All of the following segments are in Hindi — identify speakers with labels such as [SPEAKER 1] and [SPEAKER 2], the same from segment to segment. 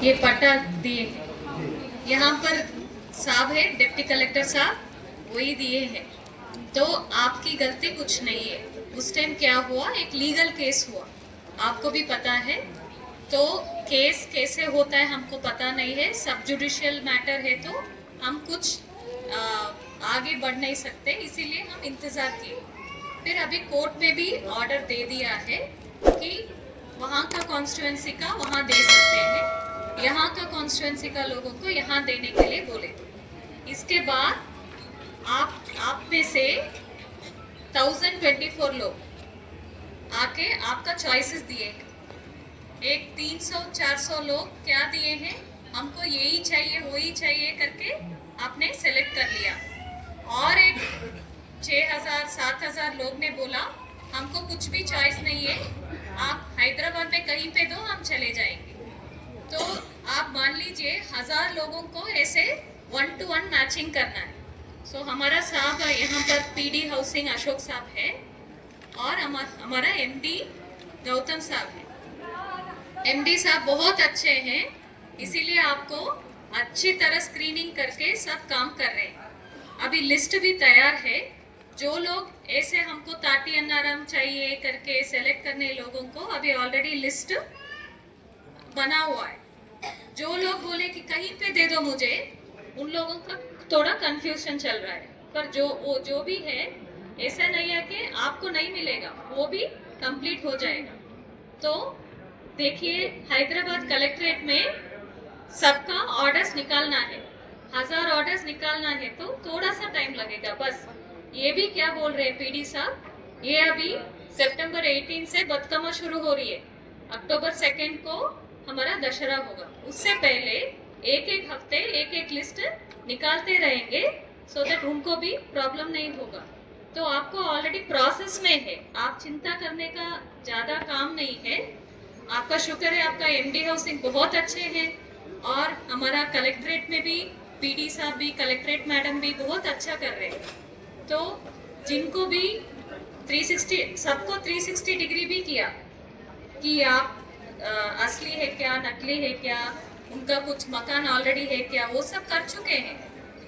[SPEAKER 1] ये पट्टा दिए हैं। यहाँ पर साहब है, डिप्टी कलेक्टर साहब, वही दिए हैं। तो आपकी गलती कुछ नहीं है। उस टाइम क्या हुआ, एक लीगल केस हुआ, आपको भी पता है। तो केस कैसे होता है हमको पता नहीं है, सब जुडिशियल मैटर है, तो हम कुछ आगे बढ़ नहीं सकते, इसीलिए हम इंतज़ार किए। फिर अभी कोर्ट में भी ऑर्डर दे दिया है कि वहाँ का कॉन्स्टिट्यूएंसी का वहाँ दे सकते हैं, यहाँ का कॉन्स्टिट्यूएंसी का लोगों को यहाँ देने के लिए बोले। इसके बाद आप में से 1024 लोग आके आपका चॉइसेस दिए। एक 300-400 लोग क्या दिए हैं, हमको यही चाहिए वही चाहिए करके आपने सेलेक्ट कर लिया। और एक 6000-7000 लोग ने बोला हमको कुछ भी चॉइस नहीं है, आप हैदराबाद में कहीं पे दो, हम चले जाएंगे। तो आप मान लीजिए 1000 लोगों को ऐसे 1 to 1 मैचिंग करना है। सो हमारा साहब यहाँ पर पीडी हाउसिंग अशोक साहब है और हमारा एमडी गौतम साहब है। एमडी साहब बहुत अच्छे हैं, इसीलिए आपको अच्छी तरह स्क्रीनिंग करके सब काम कर रहे हैं। अभी लिस्ट भी तैयार है। जो लोग ऐसे हमको ताटी अन्नाराम चाहिए करके सेलेक्ट करने लोगों को अभी ऑलरेडी लिस्ट बना हुआ है। जो लोग बोले कि कहीं पे दे दो मुझे, उन लोगों का थोड़ा कंफ्यूजन चल रहा है। पर जो भी है, ऐसा नहीं है कि आपको नहीं मिलेगा, वो भी कंप्लीट हो जाएगा। तो देखिए, हैदराबाद कलेक्ट्रेट में सबका ऑर्डर्स निकालना है, 1000 ऑर्डर्स निकालना है, तो थोड़ा सा टाइम लगेगा बस। ये भी क्या बोल रहे हैं पीडी साहब, ये अभी सितंबर 18 से बदकमा शुरू हो रही है, अक्टूबर 2 को हमारा दशहरा होगा। उससे पहले एक एक हफ्ते एक एक लिस्ट निकालते रहेंगे, सो दैट उनको भी प्रॉब्लम नहीं होगा। तो आपको ऑलरेडी प्रोसेस में है, आप चिंता करने का ज़्यादा काम नहीं है। आपका शुक्र है, आपका एमडी हाउसिंग बहुत अच्छे हैं और हमारा कलेक्ट्रेट में भी पीडी साहब भी, कलेक्ट्रेट मैडम भी बहुत अच्छा कर रहे हैं। तो जिनको भी 360, सबको 360 डिग्री भी किया कि आप असली है क्या, नकली है क्या, उनका कुछ मकान ऑलरेडी है क्या, वो सब कर चुके हैं।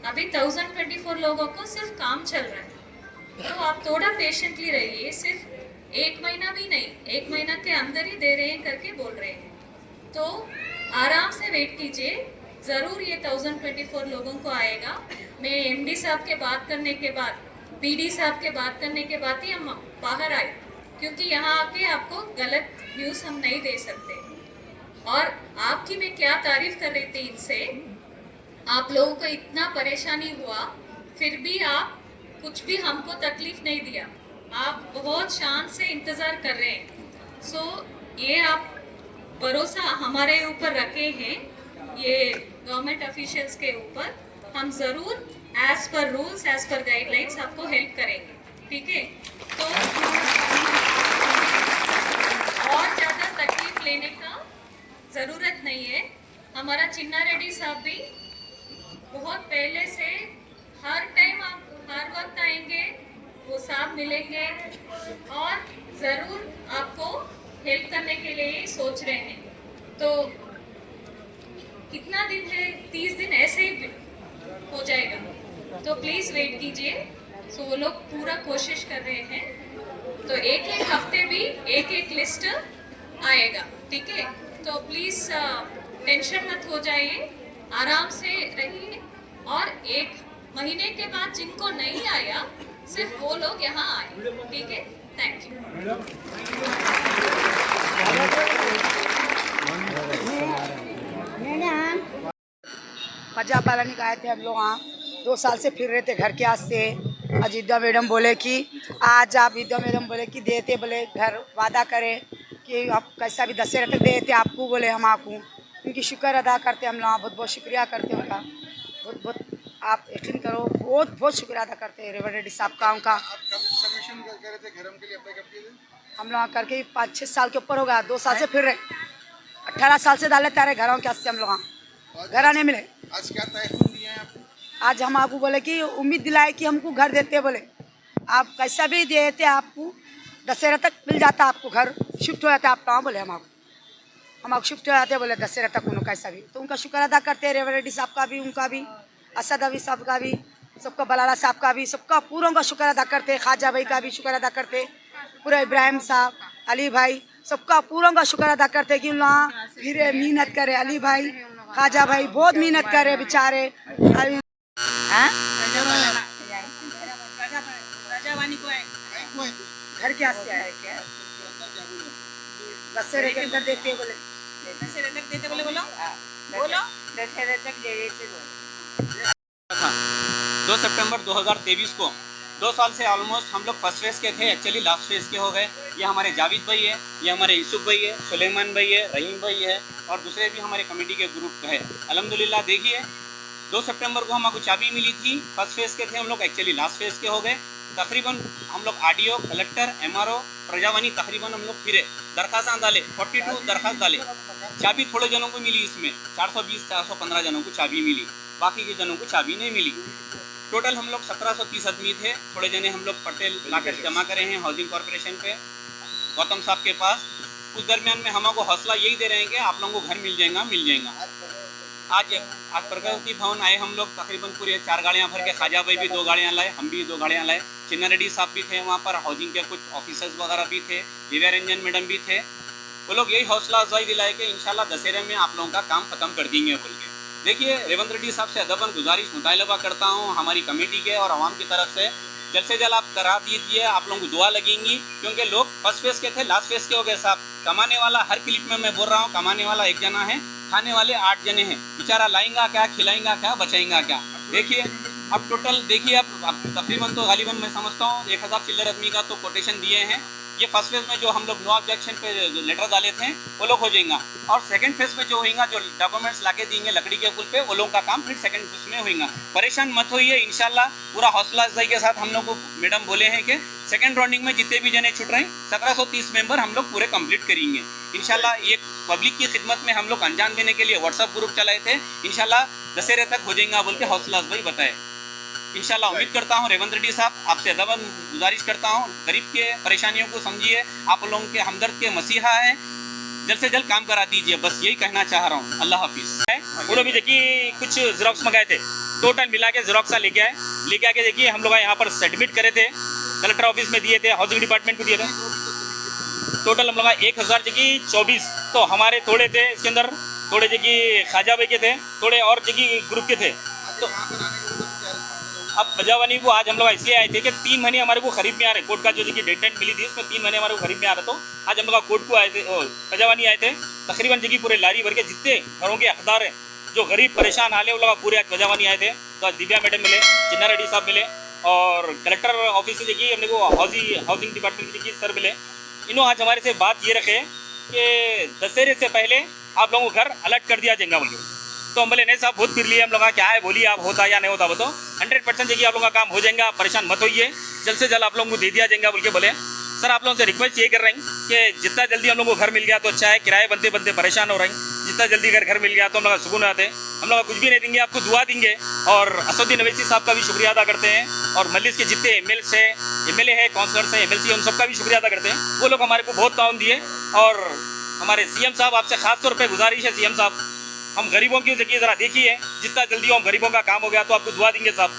[SPEAKER 1] अभी 1024 लोगों को सिर्फ काम चल रहा है। तो आप थोड़ा पेशेंटली रहिए, सिर्फ 1 महीना भी नहीं, 1 महीना के अंदर ही दे रहे हैं करके बोल रहे हैं। तो आराम से वेट कीजिए, ज़रूर ये 1024 लोगों को आएगा। मैं एमडी साहब के बात करने के बाद, पीडी साहब के बात करने के बाद ही हम बाहर आए, क्योंकि यहाँ आके आपको गलत न्यूज़ हम नहीं दे सकते। और आपकी मैं क्या तारीफ कर रही थी इनसे, आप लोगों को इतना परेशानी हुआ, फिर भी आप कुछ भी हमको तकलीफ नहीं दिया, आप बहुत शान से इंतज़ार कर रहे हैं। सो ये आप भरोसा हमारे ऊपर रखे हैं, ये गवर्नमेंट ऑफिशियल्स के ऊपर, हम ज़रूर as per rules, as per guidelines आपको हेल्प करेंगे, ठीक है। तो और ज़्यादा तकलीफ लेने का ज़रूरत नहीं है। हमारा चिन्ना रेड्डी साहब भी बहुत पहले से, हर टाइम आप हर वक्त आएंगे, वो साहब मिलेंगे और ज़रूर आपको हेल्प करने के लिए ही सोच रहे हैं। तो कितना दिन है, 30 दिन ऐसे ही हो जाएगा, तो प्लीज़ वेट कीजिए। सो वो लोग पूरा कोशिश कर रहे हैं, तो एक एक हफ्ते भी एक एक लिस्ट आएगा, ठीक है। तो प्लीज़ टेंशन मत हो जाइए, आराम से रहिए। और 1 महीने के बाद जिनको नहीं आया, सिर्फ वो लोग यहाँ आए, ठीक है। Thank you.
[SPEAKER 2] पंजाब पालानी आए थे हम लोग, वहाँ 2 साल से फिर रहे थे घर के आस से। आज विद्या मैडम बोले कि आज आप, विद्या मैडम बोले कि देते, बोले घर वादा करे कि आप कैसा भी दशहरा तक देते आपको, बोले हम आपको उनकी शुक्र अदा करते, हम लोग बहुत बहुत शुक्रिया करते उनका, बहुत बहुत आप यकीन करो, बहुत बहुत शुक्रिया अदा करते हैं रेवंत रेड्डी साहब का। उनका
[SPEAKER 3] सबमिशन कर रहे थे घर के लिए, अप्लाई कब किए थे?
[SPEAKER 2] हम लोग करके 5-6 साल के ऊपर हो गया, 2 साल से फिर रहे, 18 साल से डाले तारे घरों के आस्ते हम लोग, घर आने मिले।
[SPEAKER 3] आज क्या तयफुन दिए हैं आपको?
[SPEAKER 2] आज हम आपको बोले कि उम्मीद दिलाए कि हमको घर देते, बोले आप कैसा भी देते, आपको दशहरा तक मिल जाता, आपको घर शिफ्ट हो जाता आप कहाँ, बोले हम आपको। हम आप शिफ्ट आते बोले दशहरा तक उन्होंने कैसा भी, तो उनका शुक्र अदा करते हैं। रेवंत रेड्डी साहब का भी, उनका भी, असद अवी साहब का भी, सबका बलाला साहब का भी, सबका पूरों का शुक्र अदा करते हैं। ख्वाजा भाई का भी शुक्र अदा करते, पूरा इब्राहिम साहब, अली भाई, सबका पूरों का शुक्र अदा करते कि वहाँ फिर मेहनत करे। अली भाई, ख्वाजा भाई बहुत मेहनत करे बेचारे। घर के हाथ से आए क्या? दशहरे के अंदर देते बोले, दशहरे तक देते बोले, बोलो बोलो दशहरे तक दे देते बोले।
[SPEAKER 4] था 2 सितंबर 2023 को 2 साल से ऑलमोस्ट हम लोग फर्स्ट फेज़ के थे, एक्चुअली लास्ट फेज़ के हो गए। ये हमारे जावेद भाई है, ये हमारे यूसुफ भाई है, सुलेमान भाई है, रहीम भाई है और दूसरे भी हमारे कमेटी के ग्रुप है। अल्हम्दुलिल्लाह देखिए 2 सितंबर को हमको चाबी मिली थी, फर्स्ट फेज़ के थे हम लोग, एक्चुअली लास्ट फेज़ के हो गए। तकरीबन हम लोग आरडीओ, कलेक्टर, एमआरओ, प्रजावानी तकरीबन हम लोग फिरे, दरखास्त डाले, 42 दरखास्त डाले। चाबी थोड़े जनों को मिली, इसमें 420-415 जनों को चाबी मिली, बाकी के जनों को चाबी नहीं मिली। टोटल हम लोग 1730 आदमी थे। थोड़े जने हम लोग पटेल लाकर जमा करे हैं हाउसिंग कॉर्पोरेशन पे गौतम साहब के पास। उस दरमियान में हमको हौसला यही दे रहे हैं कि आप लोगों को घर मिल जाएगा, मिल जाएगा। आज प्रगति भवन आए हम लोग, तकरीबन पूरे 4 गाड़ियाँ भर के, ख्वाजा भाई भी 2 गाड़ियाँ लाए, हम भी 2 गाड़ियाँ लाए, चिन्ना रेड्डी साहब भी थे वहाँ पर, हाउसिंग के कुछ ऑफिसर्स वगैरह भी थे, दिव्या रंजन मैडम भी थे। वो लोग यही हौसला अफजाई दिलाए कि इंशाल्लाह दशहरे में आप लोगों का काम ख़त्म कर देंगे बोल के। देखिए रेवंत रेड्डी साहब से अदबन गुजारिश मुतालबा करता हूँ हमारी कमेटी के और आवाम की तरफ से जल्द आप करा दीजिए, आप लोगों को दुआ लगेंगी, क्योंकि लोग फर्स्ट फेज़ के थे, लास्ट फेज़ के हो गए साहब। कमाने वाला हर क्लिप में मैं बोल रहा हूँ, कमाने वाला 1 जना है, खाने वाले 8 जने हैं। बेचारा लाएंगा क्या, खिलाएंगा क्या, बचाएंगा क्या। देखिए अब टोटल देखिए अब तकरीबन तो गालिबन मैं समझता हूँ 1000 चिल्लर आदमी का तो कोटेशन दिए हैं। ये फर्स्ट फेज़ में जो हम लोग नो ऑब्जेक्शन पे लेटर डाले थे वो लोग हो जाएगा, और सेकंड फेज़ में जो होगा, जो डॉक्यूमेंट्स लाके देंगे लकड़ी के पुल पे, वो लोगों का काम फिर सेकंड फेज़ में होगा। परेशान मत होइए, इंशाल्लाह पूरा हौसला अफजाई के साथ हम लोग को मैडम बोले हैं कि सेकंड राउंडिंग में जितने भी जने छुट रहे हैं 1730 मेंबर हम लोग पूरे कंप्लीट करेंगे इंशाल्लाह। ये पब्लिक की खिदमत में हम लोग अंजाम देने के लिए व्हाट्सअप ग्रुप चलाए थे, इंशाल्लाह दशहरे तक हो जाएगा बोल के हौसला अफजाई बताए। इंशाल्लाह उम्मीद करता हूँ रेवंत रेड्डी साहब आपसे अदबन गुजारिश करता हूँ, गरीब के परेशानियों को समझिए, आप लोगों के हमदर्द के मसीहा है, जल्द से जल्द काम करा दीजिए, बस यही कहना चाह रहा हूँ। अल्लाह हाफिज़। उन्होंने भी देखिए कुछ ज़ेरॉक्स मंगाए थे, टोटल मिला के ज़ेरॉक्स लेके आके देखिए हम लोग यहाँ पर सबमिट करे थे, कलेक्टर ऑफिस में दिए थे, हाउसिंग डिपार्टमेंट को दिए थे। टोटल हम लोग 1024, तो हमारे थोड़े थे इसके अंदर, थोड़े जगह ख्वाजा भाई के थे, थोड़े और जगह ग्रुप के थे। तो अब प्रजावानी को आज हम लोग इसलिए आए थे कि 3 महीने हमारे को खरीद में आ रहे, कोर्ट का जो डेडलाइन मिली थी उसमें 3 महीने हमारे को खरीद में आ रहे, तो आज हम लोग कोर्ट को आए थे, प्रजावानी आए थे। तकरीबन जगह पूरे लारी भर के जितने घरों के हकदार हैं, जो गरीब परेशान हाल है, वो लोग पूरे आज प्रजावानी आए थे। तो आज दिव्या मैडम मिले, चिन्ना रेड्डी साहब मिले, और कलेक्टर ऑफिस से जगह हमने को हाउसिंग डिपार्टमेंट की जगह सर मिले। इन्होंने आज हमारे से बात ये रखे कि दशहरे से पहले आप लोगों को घर अलर्ट कर दिया जाएगा बोलिए। तो हम बोले नहीं साहब बहुत फिर लिए हम लोग, क्या है बोलिए आप, होता या नहीं होता वो तो 100% जगह आप लोगों का काम हो जाएगा, परेशान मत होइए, जल्द से जल्द आप लोगों को दे दिया जाएगा बोल के बोले। सर आप लोगों से रिक्वेस्ट ये कर रहे हैं कि जितना जल्दी हम लोगों को घर मिल गया तो अच्छा है, किराए बनते बनते परेशान हो रहे हैं, जितना जल्दी घर मिल गया तो हम लोग सुकून आते हैं। हम लोग कुछ भी नहीं देंगे, आपको दुआ देंगे। और असदुद्दीन अवैसी साहब का भी शुक्रिया अदा करते हैं, और मजलिस के जितने एमएलए है, काउंसलर्स हैं, एमएलसी, उन सबका भी शुक्रिया अदा करते हैं। वो लोग हमारे को बहुत ताउन दिए। और हमारे सीएम साहब आपसे खास तौर पर गुजारिश है, सीएम साहब हम गरीबों की जगह ज़रा देखिए, जितना जल्दी हम गरीबों का काम हो गया तो आपको दुआ देंगे साहब।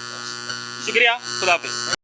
[SPEAKER 4] शुक्रिया, खुदा हाफिज़।